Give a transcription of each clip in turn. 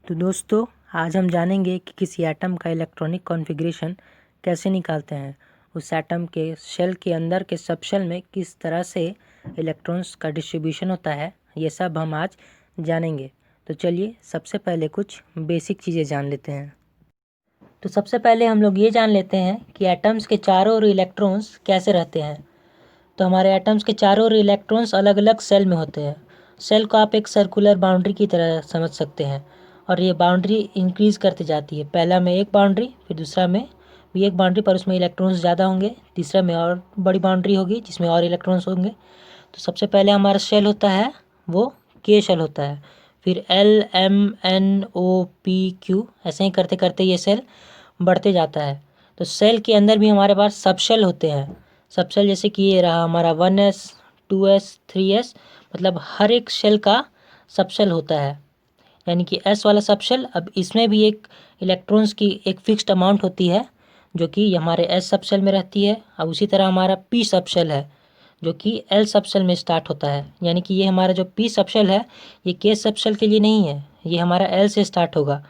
तो दोस्तों आज हम जानेंगे कि किसी एटम का इलेक्ट्रॉनिक कॉन्फ़िगरेशन कैसे निकालते हैं। उस एटम के शेल के अंदर के सबशेल में किस तरह से इलेक्ट्रॉन्स का डिस्ट्रीब्यूशन होता है, ये सब हम आज जानेंगे। तो चलिए सबसे पहले कुछ बेसिक चीज़ें जान लेते हैं। तो सबसे पहले हम लोग ये जान लेते हैं कि एटम्स के चारों ओर इलेक्ट्रॉन्स कैसे रहते हैं। तो हमारे एटम्स के चारों ओर इलेक्ट्रॉन्स अलग अलग सेल में होते हैं। सेल को आप एक सर्कुलर बाउंड्री की तरह समझ सकते हैं और ये बाउंड्री इंक्रीज़ करती जाती है। पहला में एक बाउंड्री, फिर दूसरा में भी एक बाउंड्री पर उसमें इलेक्ट्रॉन्स ज़्यादा होंगे, तीसरा में और बड़ी बाउंड्री होगी जिसमें और इलेक्ट्रॉन्स होंगे। तो सबसे पहले हमारा शेल होता है वो के शेल होता है, फिर L M N O P Q, ऐसे ही करते करते ये सेल बढ़ते जाता है। तो सेल के अंदर भी हमारे पास सब शेल होते हैं। सब शेल जैसे कि ये रहा हमारा 1s 2s 3s, मतलब हर एक शेल का सब शेल होता है। यानी कि एस वाला सब शेल, अब इसमें भी एक इलेक्ट्रॉन्स की एक फिक्स्ड अमाउंट होती है जो कि हमारे एस सब शेल में रहती है। अब उसी तरह हमारा पी सब शेल है जो कि एल सब शेल में स्टार्ट होता है। यानी कि ये हमारा जो पी सब शेल है ये के सब शेल के लिए नहीं है, ये हमारा एल से स्टार्ट होगा,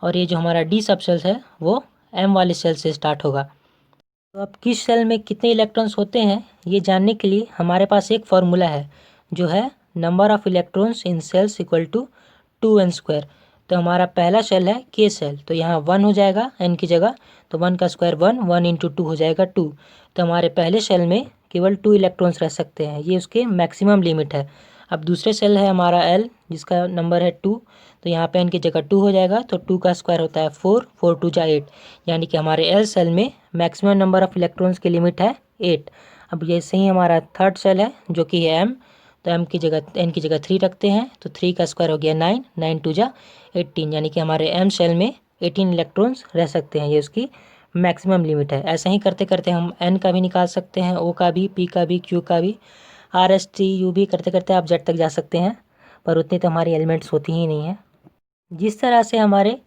और ये जो हमारा डी सब शेल है वो एम वाले सेल से स्टार्ट होगा। तो अब किस सेल में कितने इलेक्ट्रॉन्स होते हैं ये जानने के लिए हमारे पास एक फॉर्मूला है जो है number of electrons in shells equal to 2n²। तो हमारा पहला सेल है के सेल, तो यहाँ 1 हो जाएगा n की जगह, तो 1 का स्क्वायर 1, 1 इंटू 2 हो जाएगा 2। तो हमारे पहले सेल में केवल 2 इलेक्ट्रॉन्स रह सकते हैं, ये उसके मैक्सिमम लिमिट है। अब दूसरे सेल है हमारा एल जिसका नंबर है 2, तो यहाँ पे n की जगह 2 हो जाएगा, तो 2 का स्क्वायर होता है 4, 4 2 जा 8, यानी कि हमारे एल सेल में मैक्सिमम नंबर ऑफ इलेक्ट्रॉन्स की लिमिट है 8। अब जैसे ही हमारा थर्ड सेल है जो कि है एम, तो एम की जगह एन की जगह 3 रखते हैं, तो 3 का स्क्वायर हो गया 9, 9 2 जा 18, यानी कि हमारे एम सेल में 18 इलेक्ट्रॉन्स रह सकते हैं, ये उसकी मैक्सिमम लिमिट है। ऐसे ही करते करते हम एन का भी निकाल सकते हैं, ओ का भी, पी का भी, क्यू का भी, आर एस टी यू भी, करते करते आप जेड तक जा सकते हैं, पर उतनी तो हमारी एलिमेंट्स होती ही नहीं है। जिस तरह से हमारे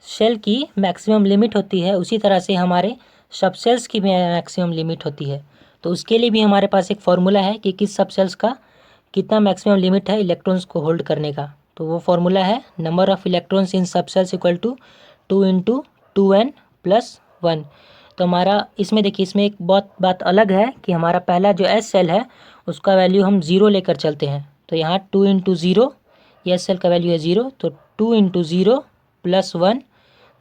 शेल की मैक्सिमम लिमिट होती है उसी तरह से हमारे सबसेल्स की भी मैक्सिमम लिमिट होती है। तो उसके लिए भी हमारे पास एक फॉर्मूला है कि किस सबसेल्स का कितना मैक्सिमम लिमिट है इलेक्ट्रॉन्स को होल्ड करने का। तो वो फॉर्मूला है number of electrons in subshells equal to 2 into 2n plus 1। तो हमारा इसमें देखिए, इसमें एक बहुत बात अलग है कि हमारा पहला जो एस सेल है उसका वैल्यू हम 0 लेकर चलते हैं। तो यहाँ 2 इंटू 0, ये एस सेल का वैल्यू है 0, तो 2 इंटू 0 प्लस 1,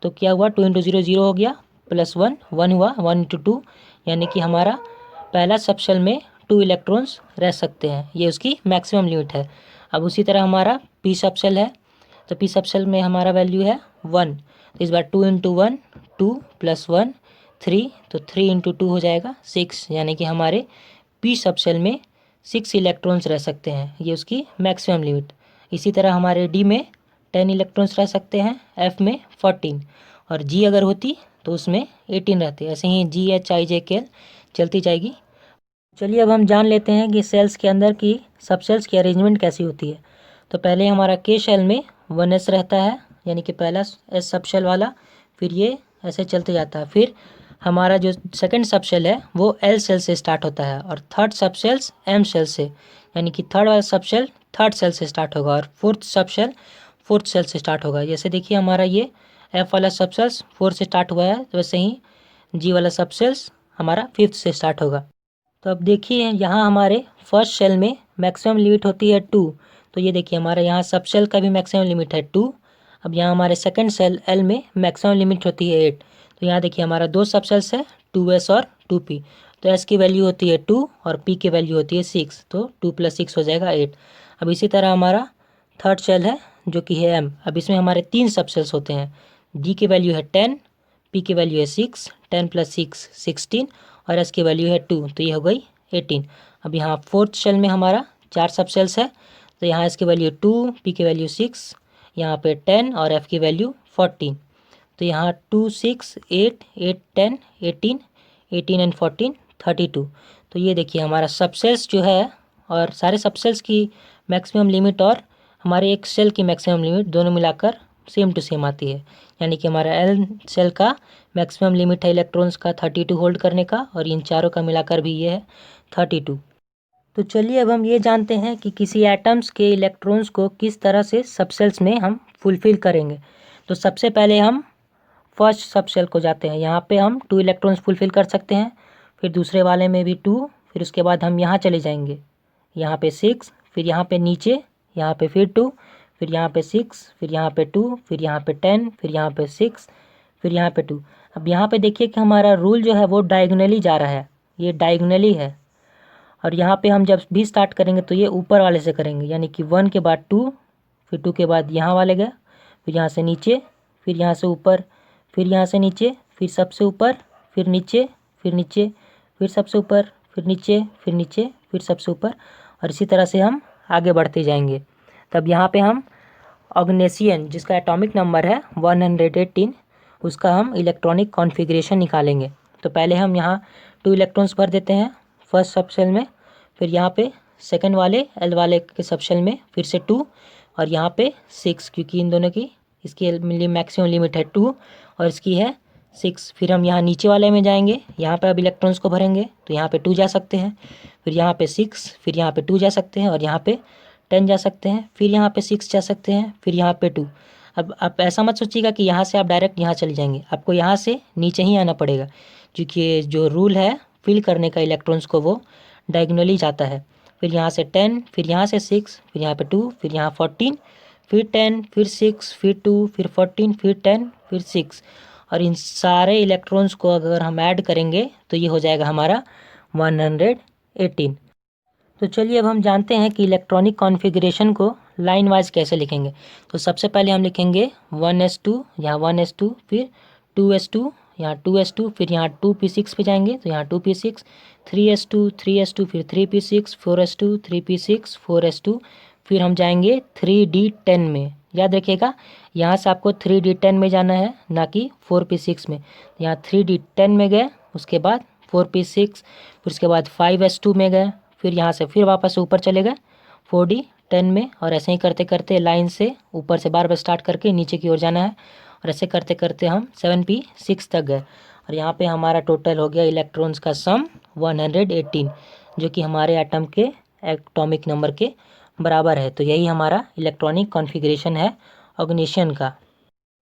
तो क्या हुआ 2 इंटू 0 0 हो गया, प्लस 1 1 हुआ, 1 इंटू 2, यानी कि हमारा पहला सबशेल में 2 इलेक्ट्रॉन्स रह सकते हैं, ये उसकी मैक्सिमम लिमिट है। अब उसी तरह हमारा पी सबशेल है, तो पी सबशेल में हमारा वैल्यू है 1, तो इस बार 2 इंटू 1 2 प्लस 1 3, तो 3 इंटू 2 हो जाएगा 6, यानी कि हमारे पी सबशेल में 6 इलेक्ट्रॉन्स रह सकते हैं, ये उसकी मैक्सिमम लिमिट। इसी तरह हमारे डी में 10 इलेक्ट्रॉन्स रह सकते हैं, एफ में 14, और जी अगर होती तो उसमें 18 रहते। ऐसे ही जी एच आई जे के चलती जाएगी। चलिए अब हम जान लेते हैं कि सेल्स के अंदर की सबसेल्स की अरेंजमेंट कैसी होती है। तो पहले हमारा के शेल में 1s रहता है, यानी कि पहला एस सबशेल वाला, फिर ये ऐसे चलते जाता है। फिर हमारा जो सेकंड सबशेल है वो एल सेल से स्टार्ट होता है, और थर्ड सबशेल्स एम सेल से, यानी कि थर्ड वाला सबशेल थर्ड सेल से स्टार्ट होगा, और फोर्थ सबशेल फोर्थ सेल से स्टार्ट होगा। जैसे देखिए हमारा ये एफ वाला सबसेल्स 4 से स्टार्ट हुआ है, तो वैसे ही जी वाला सबसेल्स हमारा 5th से स्टार्ट होगा। तो अब देखिए यहाँ हमारे फर्स्ट सेल में मैक्सिमम लिमिट होती है 2, तो ये देखिए हमारे यहाँ सबसेल का भी मैक्सिमम लिमिट है 2। अब यहाँ हमारे सेकंड सेल एल में मैक्सिमम लिमिट होती है 8, तो यहाँ देखिए हमारा दो सबसेल्स है 2s और 2p, तो s की वैल्यू होती है 2 और p की वैल्यू होती है 6, तो 2 + 6 हो जाएगा 8। अब इसी तरह हमारा थर्ड सेल है जो कि है m। अब इसमें हमारे 3 सबसेल्स होते हैं, d की वैल्यू है 10, p की वैल्यू है 6, 10 + 6 16, और s की वैल्यू है 2, तो ये हो गई 18। अब यहाँ फोर्थ सेल में हमारा 4 सबसेल्स है, तो यहाँ s की वैल्यू 2, p की वैल्यू 6, यहाँ पे 10 और f की वैल्यू 14, तो यहाँ 2 6 8 8 10 18 18 एंड 14 32। तो ये देखिए हमारा सबसेल्स जो है, और सारे सबसेल्स की मैक्सिमम लिमिट और हमारे एक सेल की मैक्सिमम लिमिट दोनों मिलाकर सेम टू सेम आती है। यानी कि हमारा एल सेल का मैक्सिमम लिमिट है इलेक्ट्रॉन्स का 32 होल्ड करने का, और इन चारों का मिलाकर भी ये है 32। तो चलिए अब हम ये जानते हैं कि किसी एटम्स के इलेक्ट्रॉन्स को किस तरह से सबसेल्स में हम फुलफिल करेंगे। तो सबसे पहले हम फर्स्ट सब शेल को जाते हैं। यहाँ पे हम 2 इलेक्ट्रॉन्स फुलफिल कर सकते हैं, फिर दूसरे वाले में भी 2, फिर उसके बाद हम यहाँ चले जाएंगे, यहाँ पे 6, फिर यहाँ पे नीचे, यहाँ पे फिर 2, फिर यहाँ पे 6, फिर यहाँ पे 2, फिर यहाँ पे 10, फिर यहाँ पे 6, फिर यहाँ पे 2। अब यहाँ पे देखिए कि हमारा रूल जो है वो डायगोनली जा रहा है, ये डायगोनली है। और यहाँ पे हम जब भी स्टार्ट करेंगे तो ये ऊपर वाले से करेंगे, यानी कि 1 के बाद 2, फिर 2 के बाद यहाँ वाले गए, फिर यहाँ से नीचे, फिर यहाँ से ऊपर, फिर यहाँ से नीचे, फिर सबसे ऊपर, फिर नीचे, फिर नीचे, फिर सबसे ऊपर, फिर नीचे, फिर नीचे, फिर सबसे ऊपर, और इसी तरह से हम आगे बढ़ते जाएंगे। तब यहाँ पे हम ऑग्नेशियन जिसका एटॉमिक नंबर है 118, उसका हम इलेक्ट्रॉनिक कॉन्फ़िगरेशन निकालेंगे। तो पहले हम यहाँ 2 इलेक्ट्रॉन्स भर देते हैं फर्स्ट सबशेल में, फिर यहाँ पे सेकंड वाले एल वाले के सबशेल में फिर से 2, और यहाँ पे 6, क्योंकि इन दोनों की इसकी मैक्सिमम लिमिट है 2 और इसकी है 6। फिर हम यहाँ नीचे वाले में जाएंगे, यहाँ पर अब इलेक्ट्रॉन्स को भरेंगे, तो यहाँ पे 2 जा सकते हैं, फिर यहाँ पे 6, फिर यहाँ पे 2 जा सकते हैं, और यहाँ पे 10 जा सकते हैं, फिर यहाँ पे 6 जा सकते हैं, फिर यहाँ पे 2। अब आप ऐसा मत सोचिएगा कि यहाँ से आप डायरेक्ट यहाँ चले जाएंगे, आपको यहाँ से नीचे ही आना पड़ेगा, क्योंकि जो रूल है फिल करने का इलेक्ट्रॉन्स को वो डायगोनली जाता है। फिर यहाँ से 10, फिर यहाँ से 6, फिर यहाँ पे 2, फिर यहाँ 14, फिर 10, फिर 6, फिर 2, फिर 14, फिर 10, फिर 6, और इन सारे इलेक्ट्रॉन्स को अगर हम ऐड करेंगे तो ये हो जाएगा हमारा 118। तो चलिए अब हम जानते हैं कि इलेक्ट्रॉनिक कॉन्फ़िगरेशन को लाइन वाइज कैसे लिखेंगे। तो सबसे पहले हम लिखेंगे 1s2, यहाँ 1s2, फिर 2s2, यहाँ 2s2, फिर यहाँ 2p6 पे जाएंगे, तो यहाँ 2p6, 3s2, 3s2, फिर 3p6, 4s2, 3p6, 4s2, फिर हम जाएंगे 3d10 में। याद रखिएगा यहाँ से आपको 3d10 में जाना है, ना कि 4p6 में। यहाँ 3d10 में गए, उसके बाद 4p6, फिर उसके बाद 5s2 में गए, फिर यहाँ से फिर वापस ऊपर चले गए 4d10 में, और ऐसे ही करते करते लाइन से ऊपर से बार बार स्टार्ट करके नीचे की ओर जाना है, और ऐसे करते करते हम 7p6 तक गए, और यहाँ पे हमारा टोटल हो गया इलेक्ट्रॉन्स का सम 118, जो कि हमारे एटम के एटॉमिक नंबर के बराबर है। तो यही हमारा इलेक्ट्रॉनिक कॉन्फ़िगरेशन है ऑग्निशन का।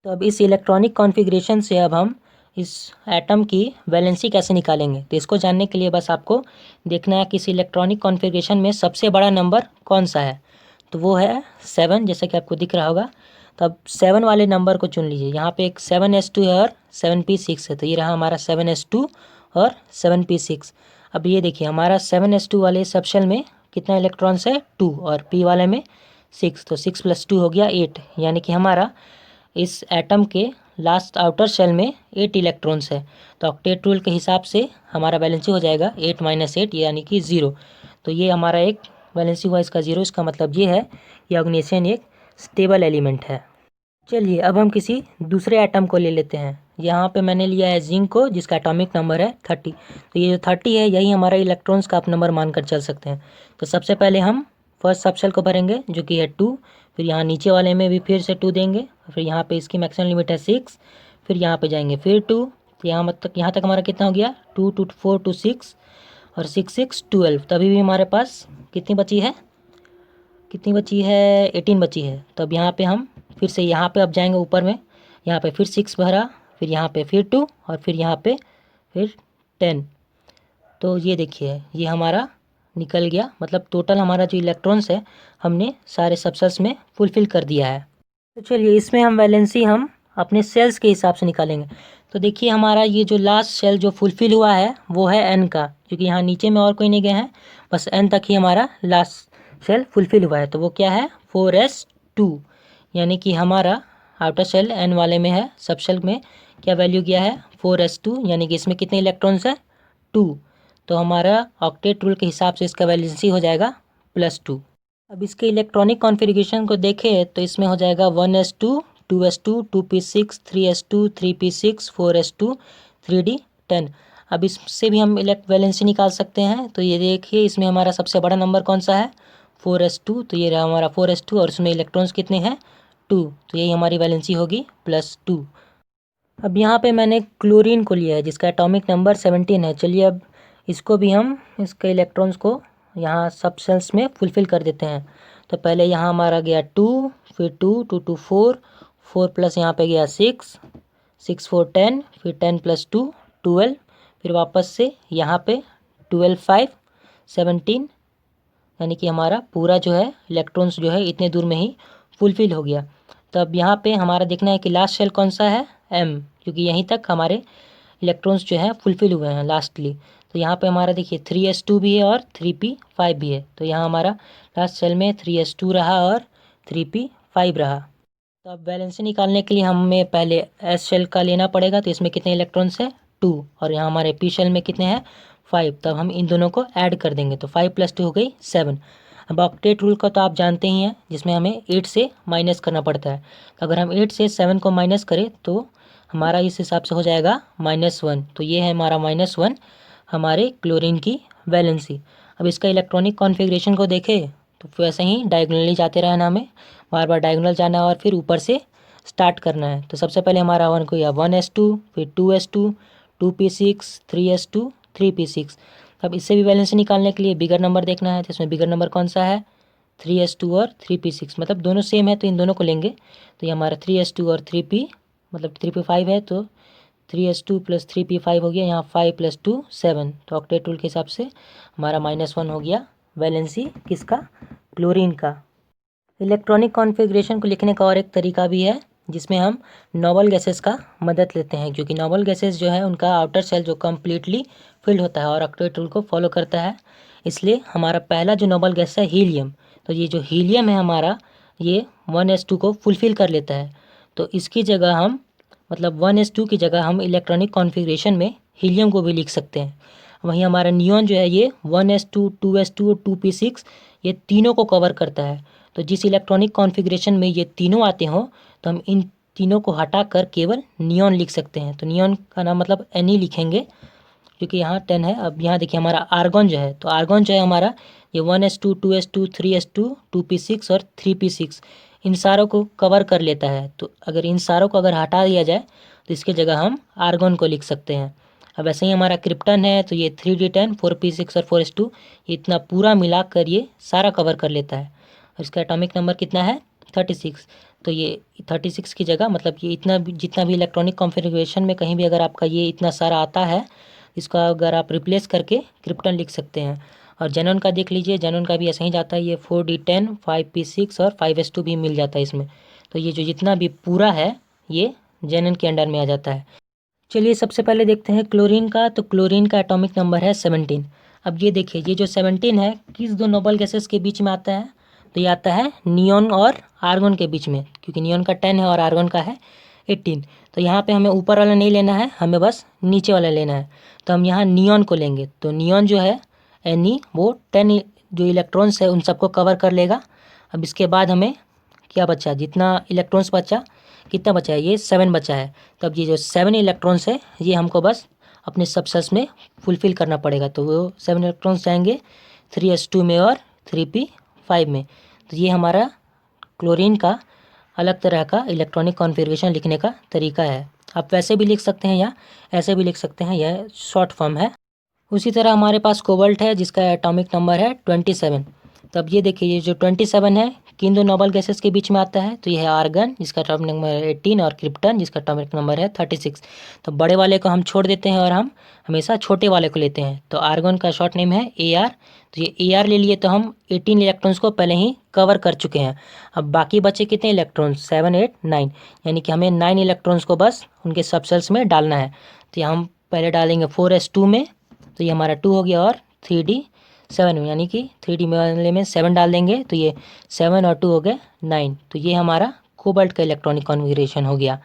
तो अब इस इलेक्ट्रॉनिक कॉन्फ़िगरेशन से अब हम इस एटम की वैलेंसी कैसे निकालेंगे। तो इसको जानने के लिए बस आपको देखना है कि इस इलेक्ट्रॉनिक कॉन्फ़िगरेशन में सबसे बड़ा नंबर कौन सा है। तो वो है 7, जैसा कि आपको दिख रहा होगा। तो अब 7 वाले नंबर को चुन लीजिए। यहाँ पे एक 7s2 है और 7p6 है, तो ये रहा हमारा 7s2 और 7p6। अब ये देखिए हमारा 7s2 वाले सबशेल में कितना इलेक्ट्रॉन्स है 2, और p वाले में 6, तो 6 + 2 हो गया 8, यानी कि हमारा इस एटम के लास्ट आउटर शेल में 8 इलेक्ट्रॉन्स है। तो ऑक्टेट रूल के हिसाब से हमारा वैलेंसी हो जाएगा 8 - 8 यानी कि 0। तो ये हमारा एक वैलेंसी हुआ इसका 0। इसका मतलब ये है कि ऑग्निशन एक स्टेबल एलिमेंट है। चलिए अब हम किसी दूसरे एटम को ले लेते हैं। यहाँ पे मैंने लिया है जिंक को, जिसका एटॉमिक नंबर है 30। तो ये जो 30 है यही हमारा इलेक्ट्रॉन्स का आप नंबर मानकर चल सकते हैं। तो सबसे पहले हम फर्स्ट सबशेल को भरेंगे जो कि है 2, फिर यहाँ नीचे वाले में भी फिर से 2 देंगे, फिर यहाँ पे इसकी मैक्सिमम लिमिट है 6, फिर यहाँ पे जाएंगे फिर 2, तो यहाँ तक हमारा कितना हो गया 2 2 4 2 6, और 6 6 12। तभी भी हमारे पास कितनी बची है 18 बची है। तो अब यहाँ पे हम फिर से यहाँ पे अब जाएंगे ऊपर में, यहाँ पे फिर 6 भरा, फिर यहाँ पे फिर 2, और फिर यहाँ पे फिर 10। तो ये देखिए ये हमारा निकल गया, मतलब टोटल हमारा जो इलेक्ट्रॉन्स है हमने सारे सबसेल्स में फुलफिल कर दिया है। तो चलिए इसमें हम वैलेंसी हम अपने सेल्स के हिसाब से निकालेंगे। तो देखिए हमारा ये जो लास्ट सेल जो फुलफिल हुआ है वो है n का, क्योंकि यहाँ नीचे में और कोई नहीं गए हैं, बस n तक ही हमारा लास्ट सेल फुलफिल हुआ है। तो वो क्या है 4s2, यानी कि हमारा आउटर सेल n वाले में है, सब सेल में क्या वैल्यू गया है 4s2, यानी कि इसमें कितने इलेक्ट्रॉन्स है 2। तो हमारा ऑक्टेट रूल के हिसाब से इसका वैलेंसी हो जाएगा +2। अब इसके इलेक्ट्रॉनिक कॉन्फ़िगरेशन को देखें तो इसमें हो जाएगा 1s2, 2s2, 2p6, 3s2, 3p6, 4s2, 3d10। अब इससे भी हम वैलेंसी निकाल सकते हैं। तो ये देखिए इसमें हमारा सबसे बड़ा नंबर कौन सा है 4s2, तो ये रहा हमारा 4s2, और इसमें इलेक्ट्रॉन्स कितने हैं 2, तो यही हमारी वैलेंसी होगी +2। अब यहाँ पे मैंने क्लोरीन को लिया है जिसका एटॉमिक नंबर 17 है। चलिए अब इसको भी हम इसके इलेक्ट्रॉन्स को यहाँ सब सेल्स में फुलफिल कर देते हैं। तो पहले यहाँ हमारा गया 2, फिर 2 2 2 4 4 प्लस यहाँ पे गया 6, 6 4 10, फिर 10 + 2 12, फिर वापस से यहाँ पे 12 5 17, यानी कि हमारा पूरा जो है इलेक्ट्रॉन्स जो है इतने दूर में ही फुलफिल हो गया। तो अब यहाँ पे हमारा देखना है कि लास्ट शेल कौन सा है, M, क्योंकि यहीं तक हमारे इलेक्ट्रॉन्स जो है फुलफिल हुए हैं लास्टली। तो यहाँ पे हमारा देखिए 3s2 भी है और 3p5 भी है। तो यहाँ हमारा लास्ट शेल में 3s2 रहा और 3p5 रहा। तो अब वैलेंसी निकालने के लिए हमें पहले एस शेल का लेना पड़ेगा। तो इसमें कितने इलेक्ट्रॉन्स है, 2, और यहाँ हमारे पी शेल में कितने हैं, 5। तब हम इन दोनों को ऐड कर देंगे तो 5 + 2 हो गई 7। अब ऑक्टेट रूल का तो आप जानते ही हैं, जिसमें हमें 8 से माइनस करना पड़ता है। तो अगर हम 8 से 7 को माइनस करें तो हमारा इस हिसाब से हो जाएगा -1। तो ये है हमारा -1 हमारे क्लोरीन की वैलेंसी। अब इसका इलेक्ट्रॉनिक कॉन्फ़िगरेशन को देखें तो वैसे ही डायगोनली जाते रहना, हमें बार बार डायगोनल जाना है और फिर ऊपर से स्टार्ट करना है। तो सबसे पहले हमारा 1 को या 1s2, फिर 2s2, 2p6, 3s2, 3p6। अब इससे भी वैलेंसी निकालने के लिए बिगर नंबर देखना है। तो इसमें बिगर नंबर कौन सा है, 3s2 और 3p6, मतलब दोनों सेम है तो इन दोनों को लेंगे। तो ये हमारा 3s2 और 3p मतलब 3p5 है, तो 3s2 + 3p5 हो गया। यहाँ 5 + 2 7। तो ऑक्टेट रूल के हिसाब से हमारा -1 हो गया वैलेंसी किसका, क्लोरीन का। इलेक्ट्रॉनिक कॉन्फ़िगरेशन को लिखने का और एक तरीका भी है, जिसमें हम नोबल गैसेस का मदद लेते हैं, क्योंकि नोबल गैसेस जो है उनका आउटर शेल जो कम्प्लीटली फिल्ड होता है और ऑक्टेट रूल को फॉलो करता है। इसलिए हमारा पहला जो नोबल गैस है हीलियम, तो ये जो हीलियम है हमारा, ये 1s2 को फुलफ़िल कर लेता है। तो इसकी जगह हम मतलब 1s2 की जगह हम इलेक्ट्रॉनिक कॉन्फ़िगरेशन में हीलियम को भी लिख सकते हैं। वहीं हमारा नियॉन जो है ये 1s2, 2s2 और 2p6 ये तीनों को कवर करता है। तो जिस इलेक्ट्रॉनिक कॉन्फ़िगरेशन में ये तीनों आते हों तो हम इन तीनों को हटाकर केवल नियॉन लिख सकते हैं। तो नियॉन का नाम मतलब Ne लिखेंगे, क्योंकि यहाँ 10 है। अब यहाँ देखिए हमारा आर्गन जो है, तो आर्गन जो है हमारा ये 1s2, 2s2, 3s2, 2p6 और 3p6 इन सारों को कवर कर लेता है। तो अगर इन सारों को अगर हटा दिया जाए तो इसकी जगह हम आर्गन को लिख सकते हैं। अब ऐसे ही हमारा क्रिप्टन है, तो ये 3d10, 4p6 और 4s2 ये इतना पूरा मिलाकर ये सारा कवर कर लेता है। और इसका एटॉमिक नंबर कितना है, 36। तो ये 36 की जगह मतलब ये इतना भी जितना भी इलेक्ट्रॉनिक कॉन्फ़िगरेशन में कहीं भी अगर आपका ये इतना सारा आता है, इसका अगर आप रिप्लेस करके क्रिप्टन लिख सकते हैं। और जेनॉन का देख लीजिए, जेनॉन का भी ऐसा ही जाता है, ये 4d10, 5p6 और 5s2 भी मिल जाता है इसमें। तो ये जो जितना भी पूरा है ये जेनॉन के अंडर में आ जाता है। चलिए सबसे पहले देखते हैं क्लोरीन का। तो क्लोरीन का एटॉमिक नंबर है 17। अब ये देखिए ये जो 17 है किस दो नोबल गैसेस के बीच में आता है, तो ये आता है नियॉन और आर्गन के बीच में, क्योंकि नियॉन का 10 है और आर्गन का है 18। तो यहाँ पे हमें ऊपर वाला नहीं लेना है, हमें बस नीचे वाला लेना है। तो हम यहाँ नियॉन को लेंगे। तो नियॉन जो है Ne वो 10 जो इलेक्ट्रॉन्स है उन सबको कवर कर लेगा। अब इसके बाद हमें क्या बचा, जितना इलेक्ट्रॉन्स बचा, कितना बचा है, ये 7 बचा है। तो अब ये जो 7 इलेक्ट्रॉन्स है ये हमको बस अपने सबसेल्स में फुलफ़िल करना पड़ेगा। तो वो 7 इलेक्ट्रॉन्स जाएंगे 3s2 में और 3p5 में। तो ये हमारा क्लोरीन का अलग तरह का इलेक्ट्रॉनिक कॉन्फ़िगरेशन लिखने का तरीका है। आप वैसे भी लिख सकते हैं या ऐसे भी लिख सकते हैं, यह शॉर्ट फॉर्म है। उसी तरह हमारे पास कोबाल्ट है जिसका एटॉमिक नंबर है 27। तो अब ये देखिए ये जो 27 है किन दो नोबल गैसेस के बीच में आता है, तो ये है आर्गन जिसका एटॉमिक नंबर है 18 और क्रिप्टन जिसका एटॉमिक नंबर है 36। तो बड़े वाले को हम छोड़ देते हैं और हम हमेशा छोटे वाले को लेते हैं। तो आर्गन का शॉर्ट नेम है Ar। तो ये Ar ले लिए तो हम 18 इलेक्ट्रॉन्स को पहले ही कवर कर चुके हैं। अब बाकी बचे कितने इलेक्ट्रॉन्स, 7 8 9, यानी कि हमें 9 इलेक्ट्रॉन्स को बस उनके सबसेल्स में डालना है। तो ये हम पहले डालेंगे 4s2 में, तो ये हमारा 2 हो गया, और 3d7 में, यानी कि 3d वाले में 7 डाल देंगे तो ये 7 और 2 हो गए 9। तो ये हमारा कोबाल्ट का इलेक्ट्रॉनिक कॉन्फ़िगरेशन हो गया।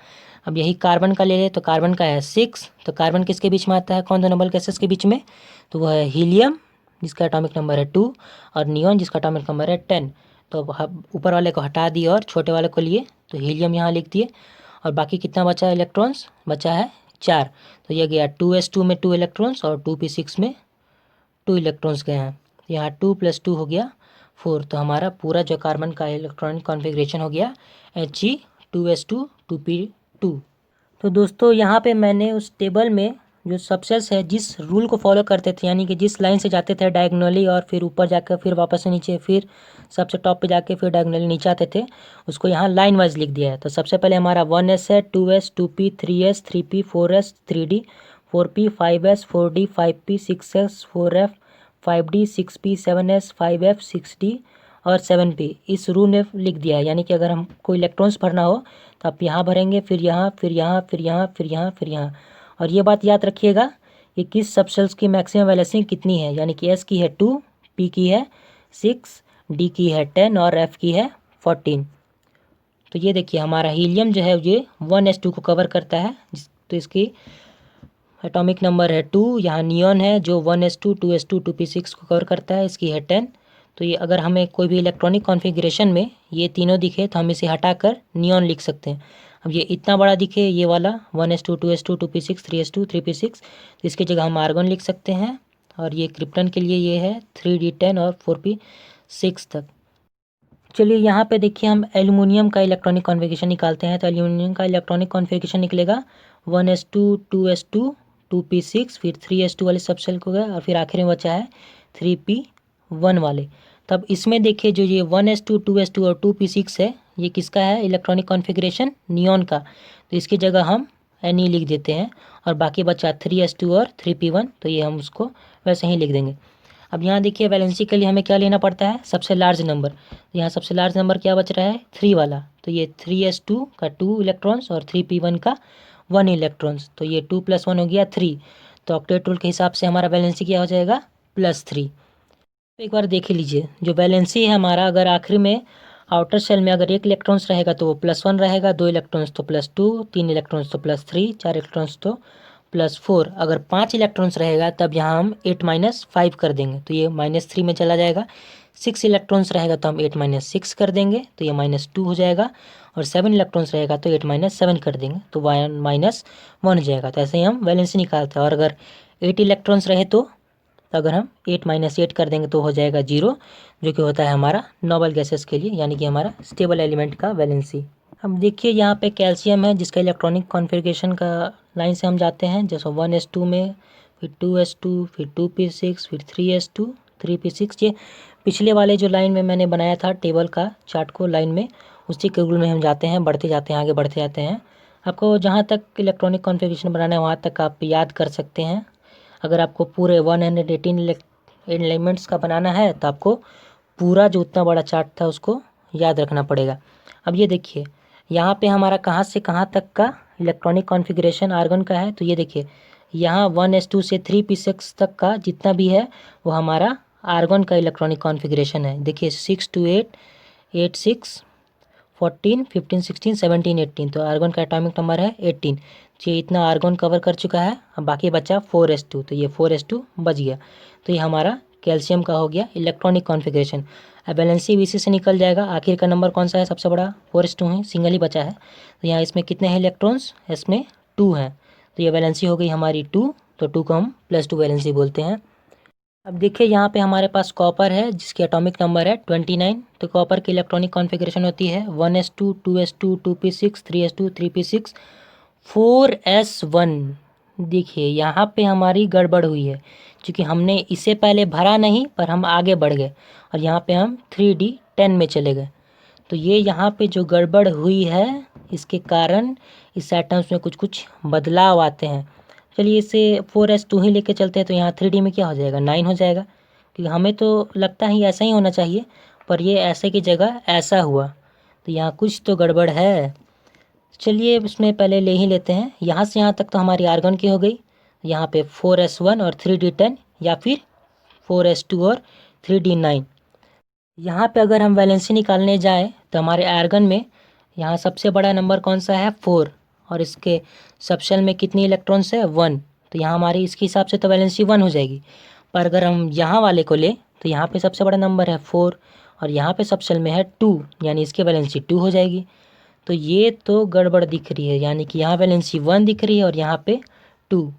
अब यही कार्बन का ले ले, तो कार्बन का है 6। तो कार्बन किसके बीच में आता है, कौन दो नोबल गैसेस के बीच में, तो वह है हीलियम जिसका एटॉमिक नंबर है 2 और नियॉन जिसका एटॉमिक नंबर है 10। तो अब ऊपर वाले को हटा दिए और छोटे वाले को लिए, तो हीलियम यहाँ लिख दिए। और बाकी कितना बचा है इलेक्ट्रॉन्स, बचा है 4। तो ये गया 2s2 में 2 इलेक्ट्रॉन्स और 2p6 में 2 इलेक्ट्रॉन्स गए हैं। यहाँ 2 + 2 हो गया 4। तो हमारा पूरा जो कार्बन का इलेक्ट्रॉनिक कॉन्फ़िगरेशन हो गया He2s2 2p2। तो दोस्तों यहाँ पे मैंने उस टेबल में जो सबसेल्स है जिस रूल को फॉलो करते थे, यानी कि जिस लाइन से जाते थे डायगोनली और फिर ऊपर जाकर फिर वापस से नीचे, फिर सबसे टॉप पे जाके फिर डायगोनली नीचे आते थे, उसको यहाँ लाइन वाइज लिख दिया है। तो सबसे पहले हमारा 1s है, 2s, 2p, 3s, 3p, 4s, 3d, 4p, 5s, 4d, 5p, 6s, 4f, 5d, 6p, 7s, 5f, 6d और 7p इस रूल में लिख दिया है। यानी कि अगर हम कोई इलेक्ट्रॉन्स भरना हो तो आप यहाँ भरेंगे, फिर यहाँ, फिर यहाँ, फिर यहाँ, फिर यहाँ, फिर यहाँ। और ये बात याद रखिएगा कि किस सबसेल्स की मैक्सिमम वैलेंसी कितनी है, यानी कि एस की है 2, पी की है 6, डी की है 10 और एफ की है 14। तो ये देखिए हमारा हीलियम जो है ये 1s2 को कवर करता है, तो इसकी एटॉमिक नंबर है 2। यहाँ नियॉन है जो 1s2, 2s2, 2p6 को कवर करता है, इसकी है 10। तो ये अगर हमें कोई भी इलेक्ट्रॉनिक कॉन्फ़िगरेशन में ये तीनों दिखे तो हम इसे हटाकर नियॉन लिख सकते हैं। अब ये इतना बड़ा दिखे ये वाला 1s2, 2s2, 2p6, 3s2, 3p6, तो इसकी जगह हम आर्गन लिख सकते हैं। और ये क्रिप्टन के लिए ये है 3d10 और 4p6 तक। चलिए यहाँ पे देखिए हम एल्युमिनियम का इलेक्ट्रॉनिक कॉन्फ़िगरेशन निकालते हैं। तो एल्युमिनियम का इलेक्ट्रॉनिक कॉन्फ़िगरेशन निकलेगा 1s2, 2s2, 2p6, फिर 3s2 वाले सबसेल को गए और फिर आखिर में बचा है 3p1 वाले। तब इसमें देखिए जो ये 1s2, 2s2 और 2p6 है ये किसका है इलेक्ट्रॉनिक कॉन्फ़िगरेशन, नियॉन का। तो इसकी जगह हम Ne लिख देते हैं और बाकी बचा 3s2 और 3p1, तो ये हम उसको वैसे ही लिख देंगे। अब यहाँ देखिए वैलेंसी के लिए हमें क्या लेना पड़ता है, सबसे लार्ज नंबर। यहाँ सबसे लार्ज नंबर क्या बच रहा है 3 वाला, तो ये 3s2 का 2 इलेक्ट्रॉन्स और 3p1 का 1 इलेक्ट्रॉन्स, तो ये 2 + 1 हो गया 3। तो ऑक्टेट रूल के हिसाब से हमारा वैलेंसी क्या हो जाएगा +3। एक बार देख लीजिए जो वैलेंसी है हमारा, अगर आखिरी में आउटर शेल में अगर 1 इलेक्ट्रॉन्स रहेगा तो वो +1 रहेगा, 2 इलेक्ट्रॉन्स तो +2, 3 इलेक्ट्रॉन्स तो +3, 4 इलेक्ट्रॉन्स तो +4। अगर 5 इलेक्ट्रॉन्स रहेगा तब यहाँ हम 8 - 5 कर देंगे तो ये -3 में चला जाएगा। 6 इलेक्ट्रॉन्स रहेगा तो हम 8 - 6 कर देंगे तो ये -2 हो जाएगा। और 7 इलेक्ट्रॉन्स रहेगा तो 8 - 7 कर देंगे तो 1 - 1 हो जाएगा। तो ऐसे ही हम वैलेंसी निकालते हैं। और अगर 8 इलेक्ट्रॉन्स रहे तो अगर हम 8 - 8 कर देंगे तो हो जाएगा 0, जो कि होता है हमारा नोबल गैसेस के लिए, यानी कि हमारा स्टेबल एलिमेंट का वैलेंसी। अब देखिए यहाँ पे कैल्शियम है जिसका इलेक्ट्रॉनिक कॉन्फ़िगरेशन का लाइन से हम जाते हैं, जैसे 1s2 में, फिर 2s2, फिर 2p6, फिर 3s2, 3p6। ये पिछले वाले जो लाइन में मैंने बनाया था टेबल का चार्ट को लाइन में, उसी के रूल में हम जाते हैं, बढ़ते जाते हैं, आगे बढ़ते जाते हैं। आपको जहाँ तक इलेक्ट्रॉनिक कॉन्फ़िगरेशन बनाना है वहाँ तक आप याद कर सकते हैं। अगर आपको पूरे 118 एलिमेंट्स का बनाना है तो आपको पूरा जो उतना बड़ा चार्ट था उसको याद रखना पड़ेगा। अब ये देखिए यहाँ पे हमारा कहाँ से कहाँ तक का इलेक्ट्रॉनिक कॉन्फ़िगरेशन आर्गन का है। तो ये देखिए यहाँ 1s2 से 3p6 तक का जितना भी है वो हमारा आर्गन का इलेक्ट्रॉनिक कॉन्फ़िगरेशन है। देखिए 6 to 8, 8 6, 14, 15, 16, 17, 18, तो आर्गन का एटॉमिक नंबर है 18। ये इतना आर्गन कवर कर चुका है। अब बाकी बचा 4s2, तो ये 4s2 बच गया। तो ये हमारा कैल्शियम का हो गया इलेक्ट्रॉनिक कॉन्फ़िगरेशन। अब वैलेंसी भी इसी से निकल जाएगा। आखिर का नंबर कौन सा है सबसे बड़ा, 4s2 है, सिंगल ही बचा है। तो यहाँ इसमें कितने हैं इलेक्ट्रॉन्स, इसमें 2 हैं, तो ये वैलेंसी हो गई हमारी 2। तो 2 को हम +2 वैलेंसी बोलते हैं। अब देखिए यहाँ पे हमारे पास कॉपर है जिसकी एटॉमिक नंबर है 29। तो कॉपर की इलेक्ट्रॉनिक कॉन्फ़िगरेशन होती है 1s2, 2s2, 2p6, 3s2, 3p6, 4s1। देखिए यहाँ पे हमारी गड़बड़ हुई है क्योंकि हमने इसे पहले भरा नहीं पर हम आगे बढ़ गए और यहाँ पे हम 3d10 में चले गए। तो ये यहाँ पे जो गड़बड़ हुई है इसके कारण इस एटम्स में कुछ कुछ बदलाव आते हैं। चलिए इसे 4s2 ही लेके चलते हैं। तो यहाँ 3d में क्या हो जाएगा 9 हो जाएगा, क्योंकि हमें तो लगता ही ऐसा ही होना चाहिए पर ये ऐसे की जगह ऐसा हुआ, तो यहाँ कुछ तो गड़बड़ है। चलिए इसमें पहले ले ही लेते हैं। यहाँ से यहाँ तक तो हमारी आर्गन की हो गई। यहाँ पे 4s1 और 3d10 या फिर 4s2 और 3d9। यहाँ पे अगर हम वैलेंसी निकालने जाएँ तो हमारे आर्गन में यहाँ सबसे बड़ा नंबर कौन सा है 4, और इसके सबशेल में कितनी इलेक्ट्रॉन्स है 1। तो यहाँ हमारी इसके हिसाब से तो वैलेंसी 1 हो जाएगी। पर अगर हम यहाँ वाले को लें तो यहाँ पे सबसे बड़ा नंबर है 4 और यहाँ पे सबशेल में है 2, यानी इसकी वैलेंसी 2 हो जाएगी। तो ये तो गड़बड़ दिख रही है, यानी कि यहाँ वैलेंसी 1 दिख रही है और यहाँ पे 2।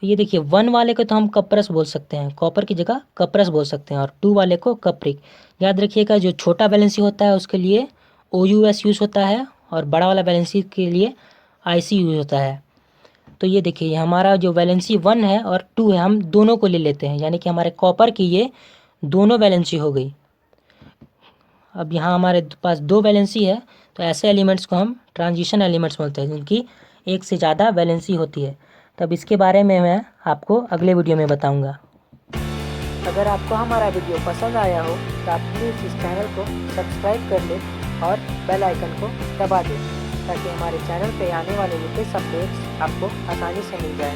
ये देखिए 1 वाले को तो हम कप्रस बोल सकते हैं, कॉपर की जगह कप्रस बोल सकते हैं, और 2 वाले को कप्रिक। याद रखिएगा जो छोटा वैलेंसी होता है उसके लिए OUS यूज़ होता है और बड़ा वाला वैलेंसी के लिए IC यूज़ होता है। तो ये देखिए, ये हमारा जो वैलेंसी 1 है और 2 है, हम दोनों को ले लेते हैं, यानी कि हमारे कॉपर की ये दोनों वैलेंसी हो गई। अब यहाँ हमारे पास 2 वैलेंसी है, तो ऐसे एलिमेंट्स को हम ट्रांजिशन एलिमेंट्स बोलते हैं, जिनकी एक से ज़्यादा वैलेंसी होती है। तब इसके बारे में मैं आपको अगले वीडियो में बताऊँगा। अगर आपको हमारा वीडियो पसंद आया हो तो आप प्लीज़ इस चैनल को सब्सक्राइब कर लें और बेल आइकन को दबा दें, ताकि हमारे चैनल पे आने वाले लेटेस्ट अपडेट्स आपको आसानी से मिल जाए।